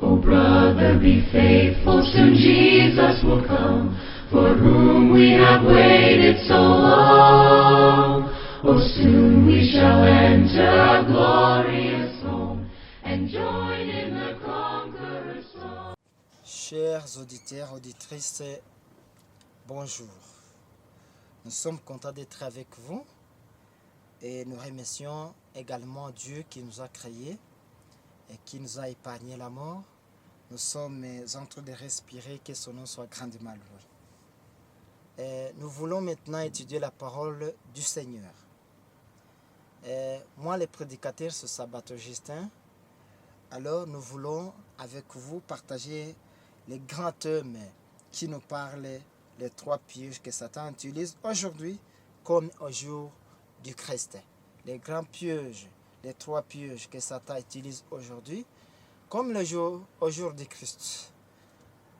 Oh brother, be faithful, soon Jesus will come, for whom we have waited so long. Oh, soon we shall enter our glorious home and join in the conqueror's song. Chers auditeurs, auditrices, bonjour. Nous sommes contents d'être avec vous et nous remercions également Dieu qui nous a créés et qui nous a épargné la mort. Nous sommes en train de respirer, que son nom soit grandement loué. Nous voulons maintenant étudier la parole du Seigneur. Moi, le prédicateur, c'est Sabato Justin. Alors, nous voulons avec vous partager les grands thèmes qui nous parlent les trois pièges que Satan utilise aujourd'hui comme au jour du Christ. Les grands pièges, les trois pièges que Satan utilise aujourd'hui comme au jour du Christ.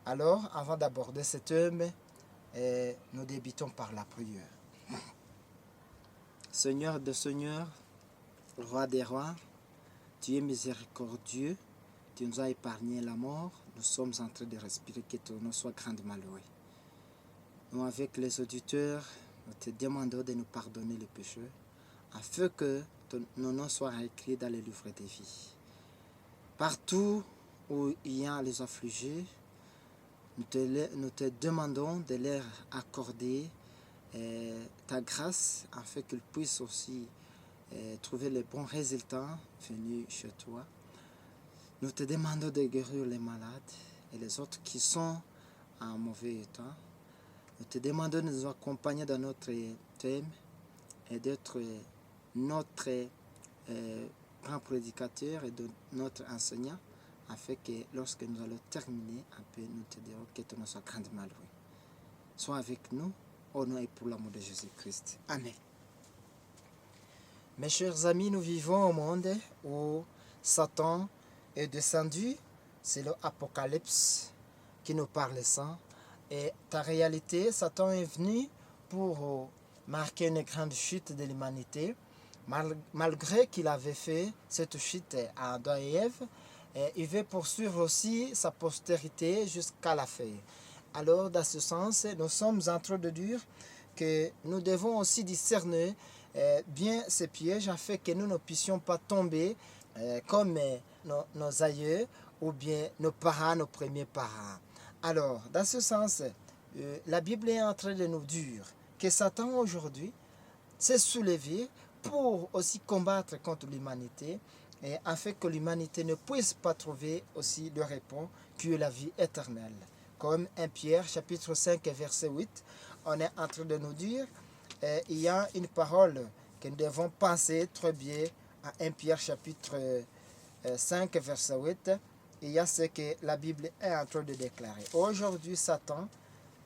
Alors, avant d'aborder ce thème, nous débutons par la prière. Seigneur de Seigneurs, Roi des rois, tu es miséricordieux, tu nous as épargné la mort, nous sommes en train de respirer, que ton nom soit grandement loué. Nous, avec les auditeurs, nous te demandons de nous pardonner les péchés, afin que nos noms soient écrits dans les livres de vie. Partout où il y a les affligés, nous te demandons de leur accorder ta grâce, afin qu'ils puissent aussi trouver les bons résultats venus chez toi. Nous te demandons de guérir les malades et les autres qui sont en mauvais état. Nous te demandons de nous accompagner dans notre thème et d'être notre grand prédicateur et de notre enseignant, afin que lorsque nous allons terminer, nous te dirons que ton nom soit grandement loué. Sois avec nous, au nom et pour l'amour de Jésus-Christ. Amen. Mes chers amis, nous vivons au monde où Satan est descendu. C'est l'Apocalypse qui nous parle de ça. Et en réalité, Satan est venu pour marquer une grande chute de l'humanité. Malgré qu'il avait fait cette chute à Adam et Ève, il veut poursuivre aussi sa postérité jusqu'à la fin. Alors, dans ce sens, nous sommes en train de dire que nous devons aussi discerner bien ces pièges afin que nous ne puissions pas tomber comme nos aïeux ou bien nos parents, nos premiers parents. Alors, dans ce sens, la Bible est en train de nous dire que Satan aujourd'hui s'est soulevé pour aussi combattre contre l'humanité et afin que l'humanité ne puisse pas trouver aussi le repos qui est la vie éternelle. Comme 1 Pierre chapitre 5 verset 8, on est en train de nous dire il y a une parole que nous devons penser très bien à 1 Pierre chapitre 5 verset 8. Il y a ce que la Bible est en train de déclarer. Aujourd'hui, Satan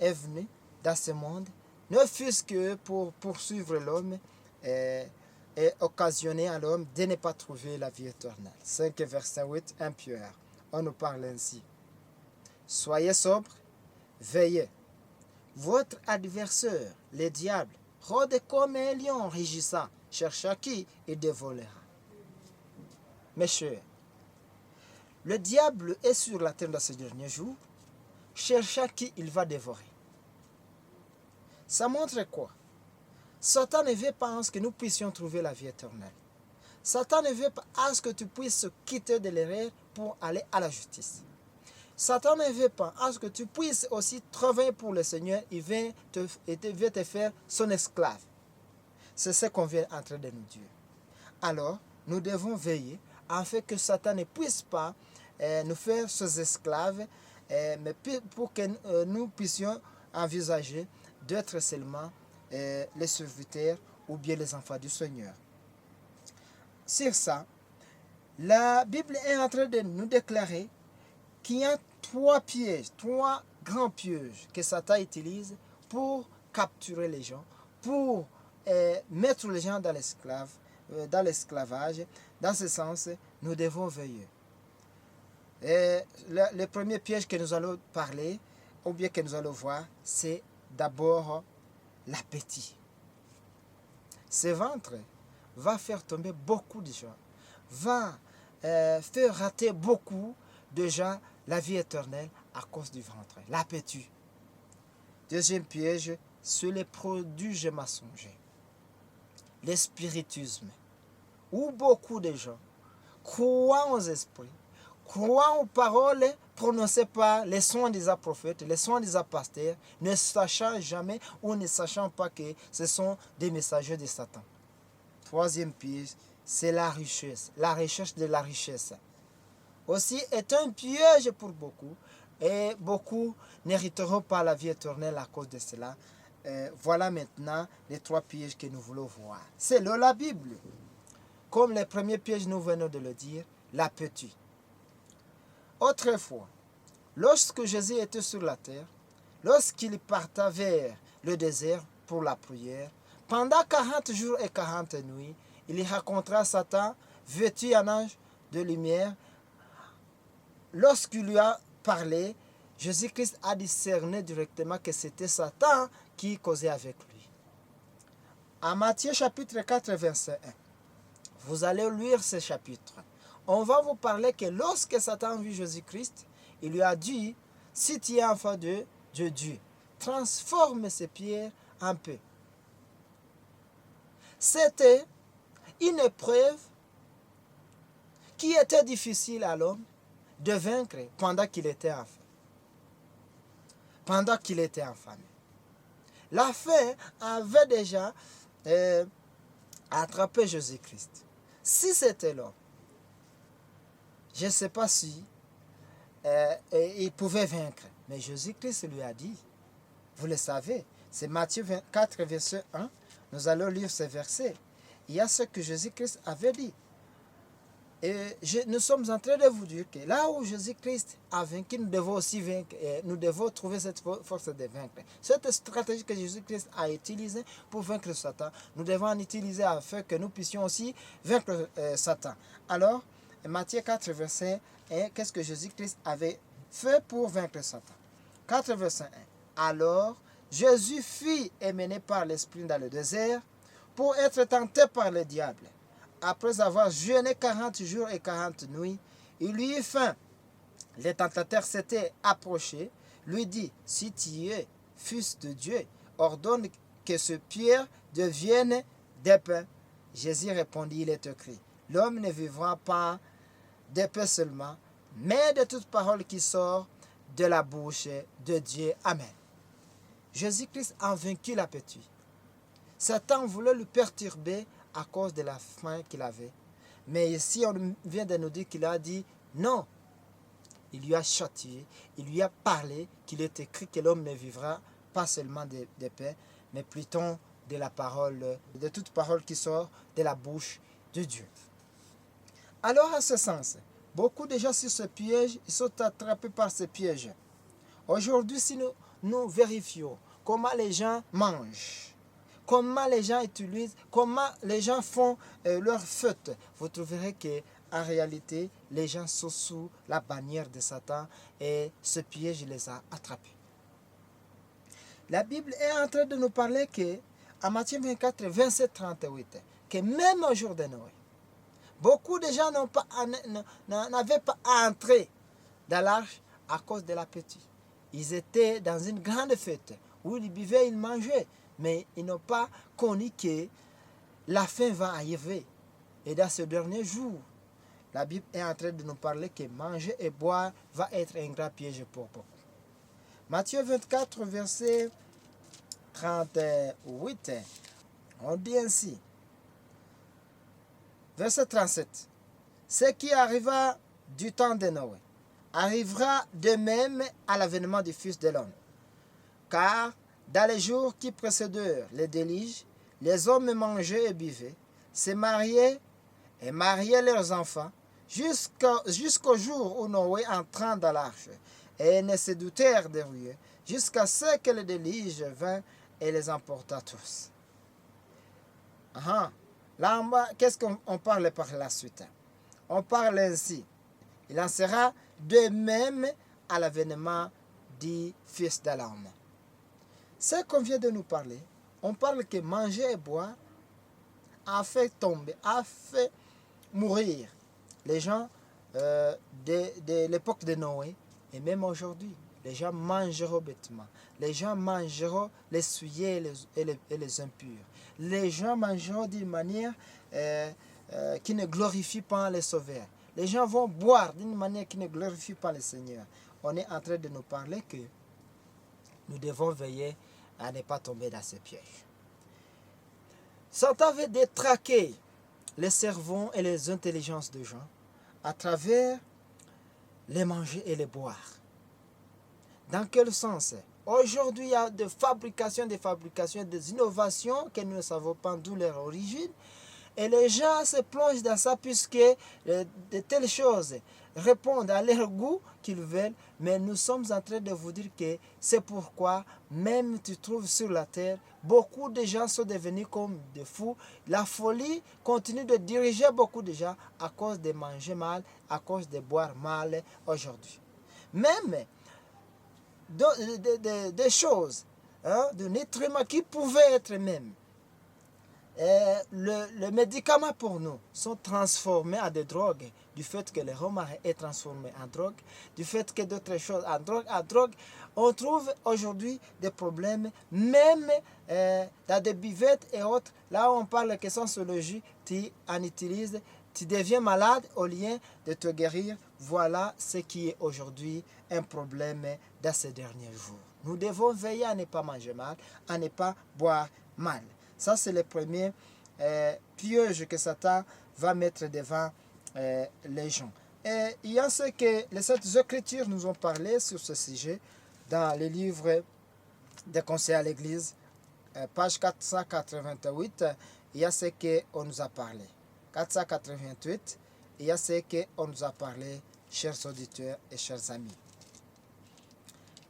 est venu dans ce monde, ne fût-ce que pour poursuivre l'homme et occasionner à l'homme de ne pas trouver la vie éternelle. 5 verset 8, 1 Pierre. On nous parle ainsi. Soyez sobres, veillez. Votre adversaire, le diable, rôde comme un lion rugissant, cherche à qui il dévorera. Mes chers, le diable est sur la terre dans ces derniers jours, cherche à qui il va dévorer. Ça montre quoi? Satan ne veut pas que nous puissions trouver la vie éternelle. Satan ne veut pas que tu puisses quitter de l'erreur pour aller à la justice. Satan ne veut pas que tu puisses aussi travailler pour le Seigneur. Il veut te faire son esclave. C'est ce qu'on vient en train de nous dire. Alors, nous devons veiller afin que Satan ne puisse pas nous faire ses esclaves, mais pour que nous puissions envisager d'être seulement les serviteurs ou bien les enfants du Seigneur. Sur ça, la Bible est en train de nous déclarer qu'il y a trois grands pièges que Satan utilise pour capturer les gens, pour mettre les gens dans l'esclavage. Dans ce sens, nous devons veiller. Le premier piège que nous allons parler, ou bien que nous allons voir, c'est d'abord l'appétit. Ce ventre va faire tomber beaucoup de gens, va faire rater beaucoup déjà la vie éternelle à cause du ventre, l'appétit. Deuxième piège, sur les produits mensongers. Le spiritisme, où beaucoup de gens croient aux esprits, croient aux paroles prononcées par les soi-disant prophètes, les soi-disant pasteurs, ne sachant jamais ou ne sachant pas que ce sont des messagers de Satan. Troisième piège, c'est la richesse, la recherche de la richesse. Aussi est un piège pour beaucoup, et beaucoup n'hériteront pas la vie éternelle à cause de cela. Voilà maintenant les trois pièges que nous voulons voir. Selon la Bible, comme les premiers pièges nous venons de le dire, l'appétit. Autrefois, lorsque Jésus était sur la terre, lorsqu'il partait vers le désert pour la prière, pendant 40 jours et 40 nuits, il rencontra Satan vêtu en ange de lumière. Lorsqu'il lui a parlé, Jésus-Christ a discerné directement que c'était Satan qui causait avec lui. En Matthieu chapitre 4, verset 1, vous allez lire ce chapitre. On va vous parler que lorsque Satan vit Jésus-Christ, il lui a dit, si tu es enfant de Dieu, transforme ces pierres en pain. C'était une épreuve qui était difficile à l'homme de vaincre pendant qu'il était enfant. Pendant qu'il était enfant. La faim avait déjà attrapé Jésus-Christ. Si c'était l'homme, je ne sais pas si il pouvait vaincre. Mais Jésus-Christ lui a dit, vous le savez, c'est Matthieu 24, verset 1. Nous allons lire ce verset. Il y a ce que Jésus-Christ avait dit. Et nous sommes en train de vous dire que là où Jésus-Christ a vaincu, nous devons aussi vaincre. Et nous devons trouver cette force de vaincre. Cette stratégie que Jésus-Christ a utilisée pour vaincre Satan, nous devons en utiliser afin que nous puissions aussi vaincre Satan. Alors, Matthieu 4, verset 1, qu'est-ce que Jésus-Christ avait fait pour vaincre Satan? 4, verset 1. Alors, Jésus fut emmené par l'Esprit dans le désert pour être tenté par le diable. Après avoir jeûné 40 jours et 40 nuits, il lui eut faim. Le tentateur s'était approché, lui dit, si tu es fils de Dieu, ordonne que ce pierre devienne des pains. Jésus répondit, il est écrit, l'homme ne vivra pas de pain seulement, mais de toute parole qui sort de la bouche de Dieu. Amen. Jésus-Christ a vaincu l'appétit. Satan voulait le perturber à cause de la faim qu'il avait. Mais ici, on vient de nous dire qu'il a dit non. Il lui a châtié, il lui a parlé qu'il est écrit que l'homme ne vivra pas seulement de pain, mais plutôt de la parole, de toute parole qui sort de la bouche de Dieu. Alors, à ce sens, beaucoup de gens sur ce piège, ils sont attrapés par ce piège. Aujourd'hui, si nous vérifions comment les gens mangent, comment les gens utilisent, comment les gens font leurs fêtes, vous trouverez qu'en réalité, les gens sont sous la bannière de Satan et ce piège les a attrapés. La Bible est en train de nous parler que, en Matthieu 24, 27, 38, que même au jour de Noé, beaucoup de gens n'avaient pas entré dans l'arche à cause de l'appétit. Ils étaient dans une grande fête où ils buvaient, ils mangeaient, mais ils n'ont pas connu que la fin va arriver. Et dans ce dernier jour, la Bible est en train de nous parler que manger et boire va être un grand piège pour beaucoup. Matthieu 24, verset 38, on dit ainsi. Verset 37. Ce qui arriva du temps de Noé arrivera de même à l'avènement du Fils de l'homme. Car dans les jours qui précédèrent le déluge, les hommes mangeaient et buvaient, se mariaient et mariaient leurs enfants, jusqu'au jour où Noé entra dans l'arche, et ne se doutèrent de rien, jusqu'à ce que le déluge vint et les emporta tous. Là en bas, qu'est-ce qu'on parle par la suite? On parle ainsi. Il en sera de même à l'avènement du Fils de l'homme. Ce qu'on vient de nous parler, on parle que manger et boire a fait tomber, a fait mourir les gens de l'époque de Noé, et même aujourd'hui, les gens mangeront bêtement. Les gens mangeront les souillés et les impurs. Les gens mangeront d'une manière qui ne glorifie pas les sauveurs. Les gens vont boire d'une manière qui ne glorifie pas le Seigneur. On est en train de nous parler que nous devons veiller à ne pas tomber dans ces pièges. Satan veut détraquer les cerveaux et les intelligences des gens à travers les manger et les boire. Dans quel sens? Aujourd'hui, il y a des fabrications, des innovations que nous ne savons pas d'où leur origine. Et les gens se plongent dans ça puisque de telles choses répondent à leur goût qu'ils veulent. Mais nous sommes en train de vous dire que c'est pourquoi, même tu trouves sur la terre, beaucoup de gens sont devenus comme des fous. La folie continue de diriger beaucoup de gens à cause de manger mal, à cause de boire mal aujourd'hui. Même des choses, de nutriments qui pouvaient être même le médicament pour nous sont transformés en des drogues, du fait que le romarin est transformé en drogue, du fait que d'autres choses en drogue, on trouve aujourd'hui des problèmes, même dans des buvettes et autres, là où on parle que sensologie, tu en utilises, tu deviens malade au lieu de te guérir. Voilà ce qui est aujourd'hui un problème dans ces derniers jours. Nous devons veiller à ne pas manger mal, à ne pas boire mal. Ça, c'est le premier piège que Satan va mettre devant les gens. Et il y a ce que les Saintes Écritures nous ont parlé sur ce sujet dans les livres des conseils à l'Église, page 488, il y a ce qu'on nous a parlé. 488, il y a ce qu'on nous a parlé, chers auditeurs et chers amis.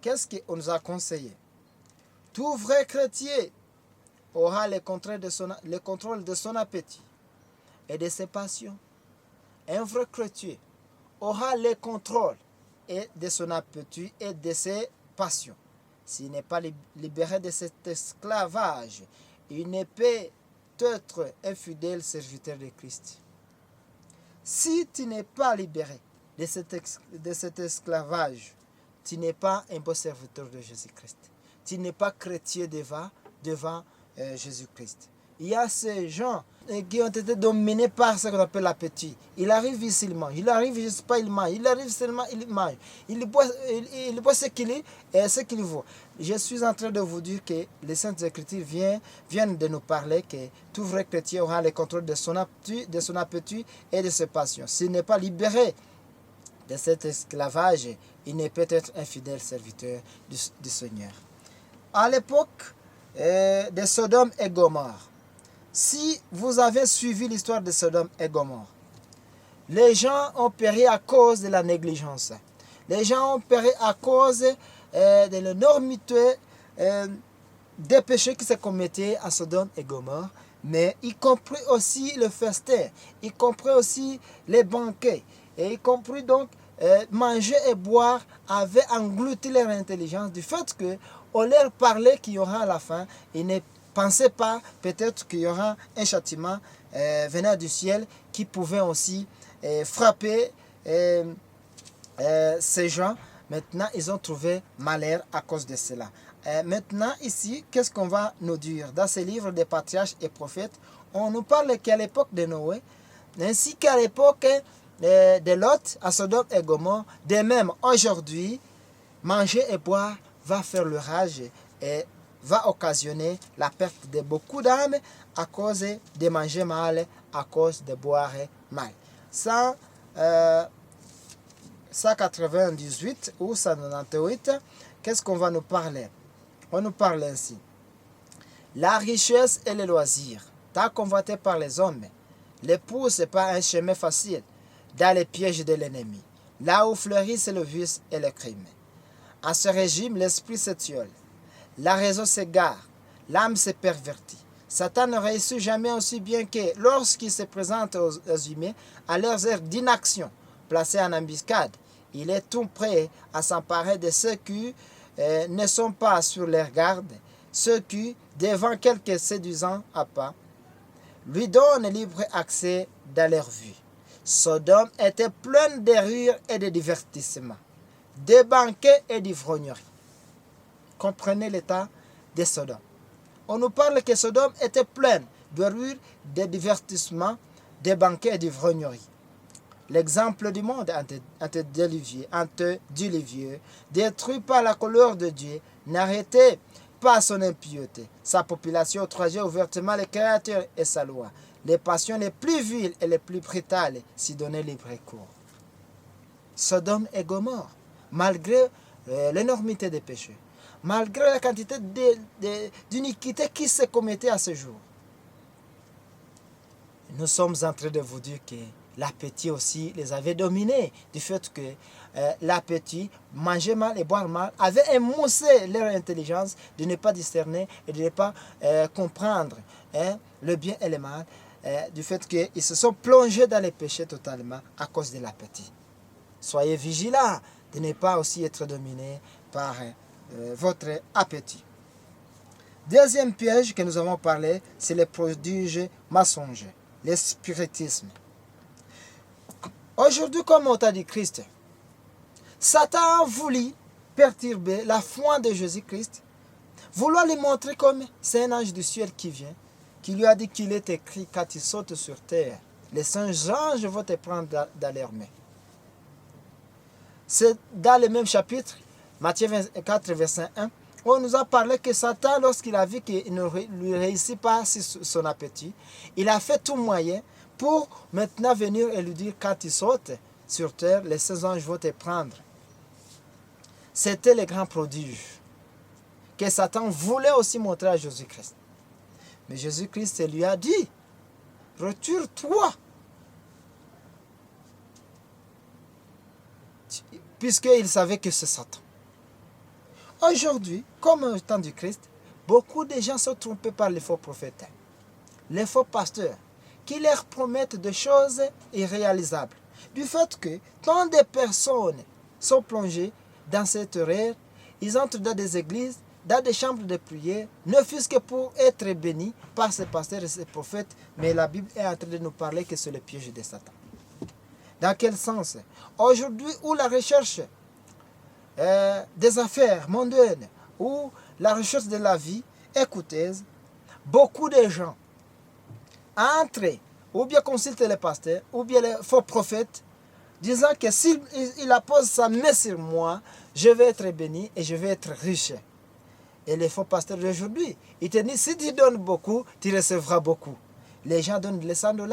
Qu'est-ce qu'on nous a conseillé? Tout vrai chrétien aura le contrôle de son appétit et de ses passions. Un vrai chrétien aura le contrôle de son appétit et de ses passions. S'il n'est pas libéré de cet esclavage, il ne peut être un fidèle serviteur de Christ. Si tu n'es pas libéré de cet esclavage, tu n'es pas un bon serviteur de Jésus-Christ. Tu n'es pas chrétien devant Jésus-Christ. Il y a ces gens qui ont été dominés par ce qu'on appelle l'appétit. Il arrive ici, il mange. Il arrive, je ne sais pas, il mange. Il arrive seulement, il mange. Il boit ce qu'il vaut. Je suis en train de vous dire que les Saintes Écritures viennent de nous parler que tout vrai chrétien aura le contrôle de son appétit et de ses passions. S'il n'est pas libéré de cet esclavage, il ne peut être un fidèle serviteur du Seigneur. À l'époque de Sodome et Gomorrhe, si vous avez suivi l'histoire de Sodome et Gomorrhe, les gens ont péri à cause de la négligence. Les gens ont péri à cause de l'énormité des péchés qui se commettaient à Sodome et Gomorrhe, mais y compris aussi le festin, y compris aussi les banquets, et y compris donc manger et boire avait englouti leur intelligence du fait qu'on leur parlait qu'il y aura à la fin. Ils ne pensaient pas peut-être qu'il y aura un châtiment venant du ciel qui pouvait aussi frapper ces gens. Maintenant, ils ont trouvé malheur à cause de cela. Maintenant, ici, qu'est-ce qu'on va nous dire? Dans ces livres des patriarches et prophètes, on nous parle qu'à l'époque de Noé, ainsi qu'à l'époque de Lot, à Sodome et Gomorrhe, de même aujourd'hui, manger et boire va faire le rage et va occasionner la perte de beaucoup d'âmes à cause de manger mal, à cause de boire mal. 198 ou 198, qu'est-ce qu'on va nous parler? On nous parle ainsi. La richesse et les loisirs, tant convoité par les hommes, les pousse par un chemin facile dans les pièges de l'ennemi, là où fleurissent le vice et le crime. À ce régime, l'esprit s'étiole, la raison s'égare, l'âme se pervertit. Satan ne réussit jamais aussi bien que lorsqu'il se présente aux humains à leurs heures d'inaction, placés en embuscade. Il est tout prêt à s'emparer de ceux qui ne sont pas sur leur garde, ceux qui, devant quelques séduisants appâts, lui donnent libre accès dans leur vue. Sodome était pleine de rires et de divertissements, de banquets et d'ivrogneries. Comprenez l'état de Sodome. On nous parle que Sodome était pleine de rires, de divertissements, de banquets et d'ivrogneries. L'exemple du monde antédiluvieux, détruit par la colère de Dieu, n'arrêtait pas son impiété. Sa population outrageait ouvertement les créatures et sa loi. Les passions les plus viles et les plus brutales s'y donnaient libre cours. Sodome et Gomorrhe, malgré l'énormité des péchés, malgré la quantité d'iniquité qui se commettait à ce jour, nous sommes en train de vous dire que l'appétit aussi les avait dominés, du fait que l'appétit, manger mal et boire mal, avait émoussé leur intelligence de ne pas discerner et de ne pas comprendre le bien et le mal, du fait qu'ils se sont plongés dans les péchés totalement à cause de l'appétit. Soyez vigilants de ne pas aussi être dominés par votre appétit. Deuxième piège que nous avons parlé, c'est les prodiges mensongers, le spiritisme. Aujourd'hui, comme on t'a dit Christ, Satan a voulu perturber la foi de Jésus-Christ, vouloir lui montrer comme c'est un ange du ciel qui vient, qui lui a dit qu'il est écrit quand il saute sur terre, les saints anges vont te prendre dans leurs mains. C'est dans le même chapitre, Matthieu 24, verset 1, où on nous a parlé que Satan, lorsqu'il a vu qu'il ne lui réussit pas son appétit, il a fait tout moyen pour maintenant venir et lui dire quand il saute sur terre, les saints anges vont te prendre. C'était le grand prodige que Satan voulait aussi montrer à Jésus-Christ. Mais Jésus-Christ lui a dit, retire-toi. Puisqu'il savait que c'est Satan. Aujourd'hui, comme au temps du Christ, beaucoup de gens sont trompés par les faux prophètes, les faux pasteurs, qui leur promettent des choses irréalisables. Du fait que tant de personnes sont plongées dans cette erreur, ils entrent dans des églises, dans des chambres de prière, ne fût-ce que pour être bénis par ces pasteurs et ces prophètes, mais la Bible est en train de nous parler que c'est le piège de Satan. Dans quel sens? Aujourd'hui, où la recherche des affaires mondaines, ou la recherche de la vie est coûteuse, beaucoup de gens entrent ou bien consultent les pasteurs, ou bien les faux prophètes, disant que s'il appose sa main sur moi, je vais être béni et je vais être riche. Et les faux pasteurs d'aujourd'hui, ils te disent, si tu donnes beaucoup, tu recevras beaucoup. Les gens donnent les $100,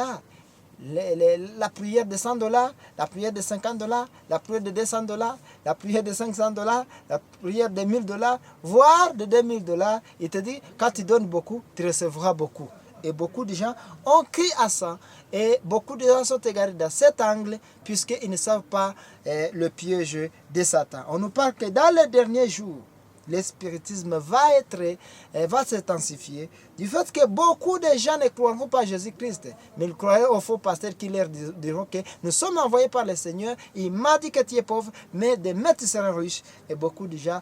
la prière de $100, la prière de $50, la prière de $200, la prière de $500, la prière de $1000, voire de $2000. Il te dit, quand tu donnes beaucoup, tu recevras beaucoup. Et beaucoup de gens ont crié à ça. Et beaucoup de gens sont égarés dans cet angle, puisqu'ils ne savent pas le piège de Satan. On nous parle que dans les derniers jours, le spiritisme va s'intensifier, du fait que beaucoup de gens ne croiront pas à Jésus-Christ, mais ils croiront aux faux pasteurs qui leur diront que nous sommes envoyés par le Seigneur, il m'a dit que tu es pauvre, mais demain tu seras riche. Et beaucoup de gens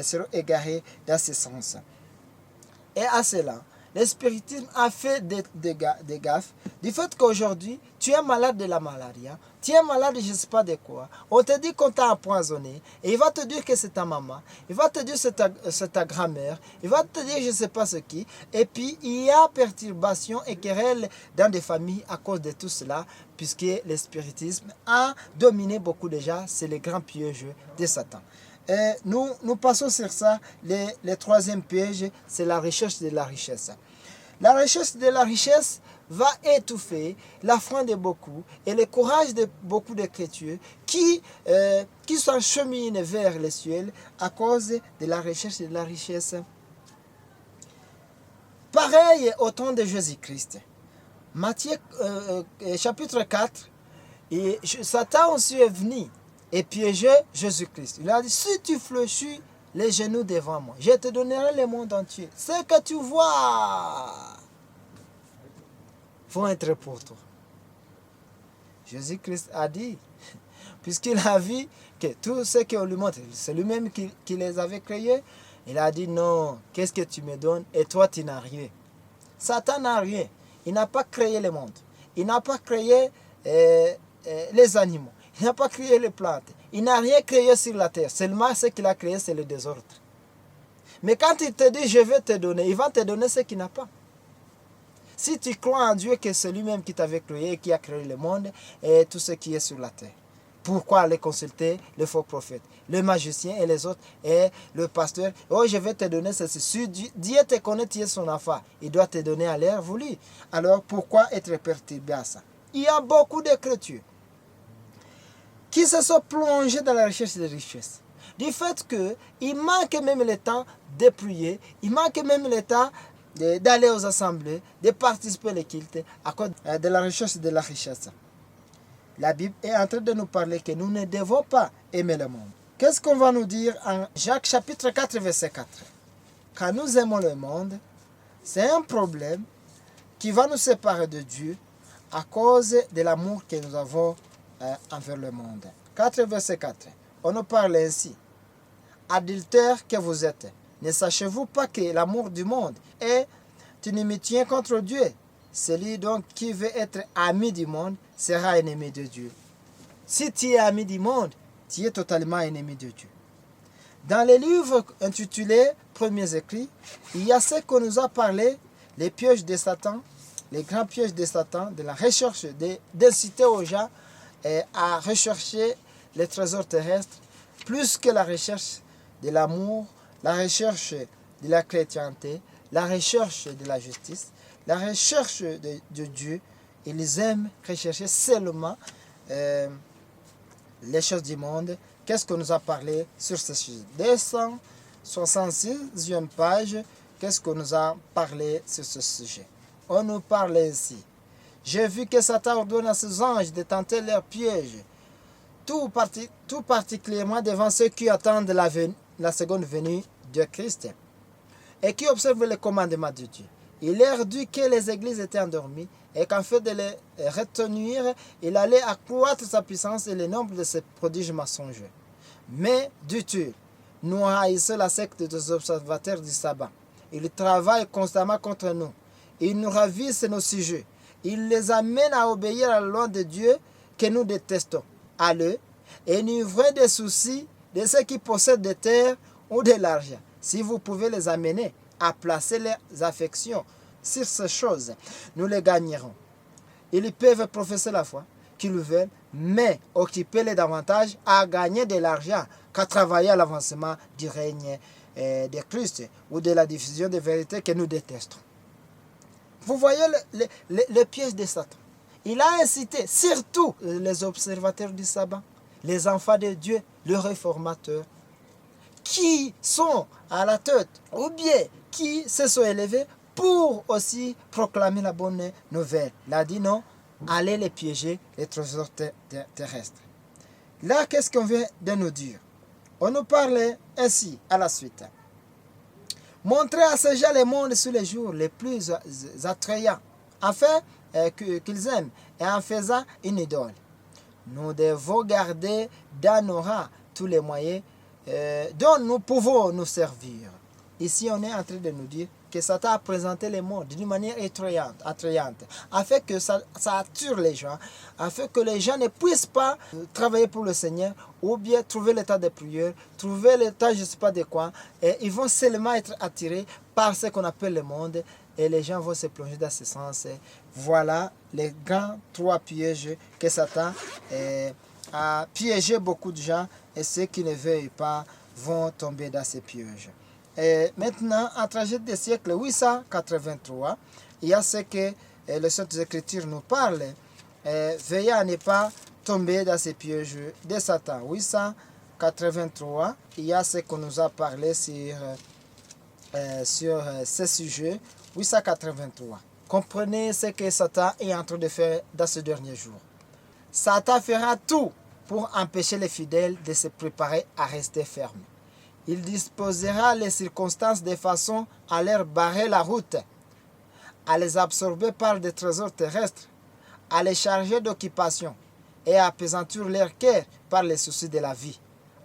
seront égarés dans ce sens. Et à cela, le spiritisme a fait des gaffes, du fait qu'aujourd'hui, tu es malade de la malaria, tu es malade de je ne sais pas de quoi, on te dit qu'on t'a empoisonné, et il va te dire que c'est ta maman, il va te dire que c'est ta grand-mère, il va te dire je ne sais pas ce qui, et puis il y a perturbation et querelle dans des familles à cause de tout cela, puisque le spiritisme a dominé beaucoup de gens, c'est le grand piège de Satan. Et nous passons sur ça. Le troisième piège, c'est la recherche de la richesse. La recherche de la richesse va étouffer la foi de beaucoup et le courage de beaucoup de chrétiens qui s'encheminent vers le ciel à cause de la recherche de la richesse. Pareil au temps de Jésus-Christ. Matthieu chapitre 4, et Satan aussi est venu et piéger Jésus-Christ. Il a dit, si tu fléchis les genoux devant moi, je te donnerai le monde entier. Ce que tu vois vont être pour toi. Jésus-Christ a dit, puisqu'il a vu que tout ce qu'on lui montre, c'est lui-même qui les avait créés, il a dit, non, qu'est-ce que tu me donnes et toi tu n'as rien. Satan n'a rien. Il n'a pas créé le monde. Il n'a pas créé les animaux. Il n'a pas créé les plantes. Il n'a rien créé sur la terre. Seulement ce qu'il a créé, c'est le désordre. Mais quand il te dit, je vais te donner, il va te donner ce qu'il n'a pas. Si tu crois en Dieu, que c'est lui-même qui t'avait créé, qui a créé le monde et tout ce qui est sur la terre. Pourquoi aller consulter le faux prophète, le magicien et les autres, et le pasteur? Oh, je vais te donner ceci. Si Dieu te connaît, tu es son enfant. Il doit te donner à l'air voulu. Alors, pourquoi être perturbé à ça? Il y a beaucoup d'écritures qui se sont plongées dans la recherche des richesses. Du fait qu'il manque même le temps de prier, il manque même le temps d'aller aux assemblées, de participer aux cultes à cause de la recherche de la richesse. La Bible est en train de nous parler que nous ne devons pas aimer le monde. Qu'est-ce qu'on va nous dire en Jacques chapitre 4, verset 4? Quand nous aimons le monde, c'est un problème qui va nous séparer de Dieu à cause de l'amour que nous avons envers le monde. 4, verset 4. On nous parle ainsi. Adultères que vous êtes, ne sachez-vous pas que l'amour du monde est une inimitié contre Dieu? Celui donc qui veut être ami du monde sera ennemi de Dieu. Si tu es ami du monde, tu es totalement ennemi de Dieu. Dans le livre intitulé Premiers écrits, il y a ce qu'on nous a parlé, les pièges de Satan, les grands pièges de Satan, de la recherche, d'inciter aux gens à rechercher les trésors terrestres, plus que la recherche de l'amour, la recherche de la chrétienté, la recherche de la justice, la recherche de Dieu. Ils aiment rechercher seulement les choses du monde. Qu'est-ce qu'on nous a parlé sur ce sujet? 266e page, qu'est-ce qu'on nous a parlé sur ce sujet? On nous parle ainsi. J'ai vu que Satan ordonne à ses anges de tenter leurs pièges, tout particulièrement devant ceux qui attendent la seconde venue de Christ et qui observent les commandements de Dieu. Il leur dit que les églises étaient endormies et qu'en fait de les retenir, il allait accroître sa puissance et le nombre de ses prodiges mensongers. Mais, dis-tu, nous haïssons la secte des observateurs du sabbat. Ils travaillent constamment contre nous. Ils nous ravissent nos sujets. Ils les amènent à obéir à la loi de Dieu que nous détestons. Allez, enivrez des soucis de ceux qui possèdent des terres ou de l'argent. Si vous pouvez les amener à placer les affections sur ces choses, nous les gagnerons. Ils peuvent professer la foi qu'ils veulent, mais occuper-les davantage à gagner de l'argent qu'à travailler à l'avancement du règne de Christ ou de la diffusion des vérités que nous détestons. Vous voyez le piège de Satan. Il a incité surtout les observateurs du sabbat, les enfants de Dieu, le réformateur, qui sont à la tête ou bien qui se sont élevés pour aussi proclamer la bonne nouvelle. Il a dit non, allez les piéger, les trésors terrestres. Là, qu'est-ce qu'on vient de nous dire? On nous parle ainsi à la suite. Montrez à ces gens le monde sous les jours les plus attrayants, afin qu'ils aiment, et en faisant une idole. Nous devons garder dans nos rangs tous les moyens dont nous pouvons nous servir. Ici, on est en train de nous dire que Satan a présenté le monde d'une manière attrayante, afin que ça attire les gens, afin que les gens ne puissent pas travailler pour le Seigneur, ou bien trouver l'état de prière, trouver l'état je ne sais pas de quoi, et ils vont seulement être attirés par ce qu'on appelle le monde, et les gens vont se plonger dans ce sens. Voilà les grands trois pièges que Satan a piégé beaucoup de gens, et ceux qui ne veulent pas vont tomber dans ces pièges. Et maintenant, en trajet des siècles 883, il y a ce que les Saintes Écritures nous parlent. Veillez à ne pas tomber dans ces pièges de Satan. 883, il y a ce qu'on nous a parlé sur ce sujet. 883. Comprenez ce que Satan est en train de faire dans ce dernier jour. Satan fera tout pour empêcher les fidèles de se préparer à rester fermes. Il disposera les circonstances de façon à leur barrer la route, à les absorber par des trésors terrestres, à les charger d'occupation et à appesantir leur cœur par les soucis de la vie,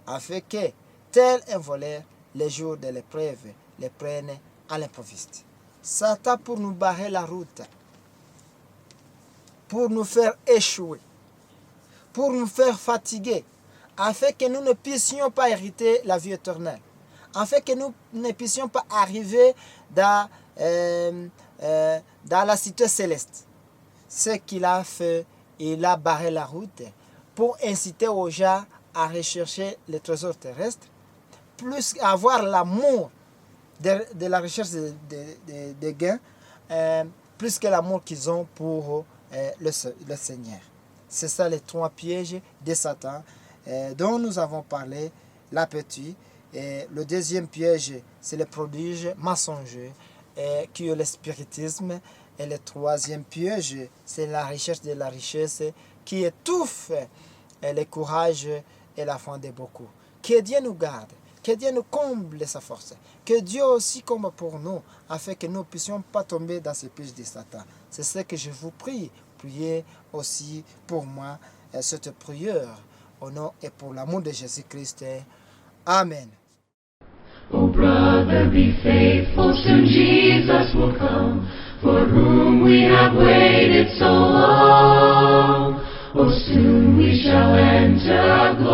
afin que, tel un voleur, les jours de l'épreuve les prennent à l'improviste. Satan pour nous barrer la route, pour nous faire échouer, pour nous faire fatiguer, afin que nous ne puissions pas hériter la vie éternelle, afin que nous ne puissions pas arriver dans la cité céleste. Ce qu'il a fait, il a barré la route pour inciter aux gens à rechercher les trésors terrestres, plus avoir l'amour de la recherche des gains, plus que l'amour qu'ils ont pour le Seigneur. C'est ça les 3 pièges de Satan dont nous avons parlé, l'appétit. Le deuxième piège, c'est le prodige mensonger, qui est le spiritisme. Et le troisième piège, c'est la recherche de la richesse qui étouffe le courage et la foi de beaucoup. Que Dieu nous garde, que Dieu nous comble sa force, que Dieu aussi comble pour nous, afin que nous ne puissions pas tomber dans ces pièges de Satan. C'est ce que je vous prie. Priez aussi pour moi cette prière au nom et pour l'amour de Jésus-Christ. Amen. Oh, brother, be faithful, soon Jesus will come, for whom we have waited so long. Oh, soon we shall enter glory.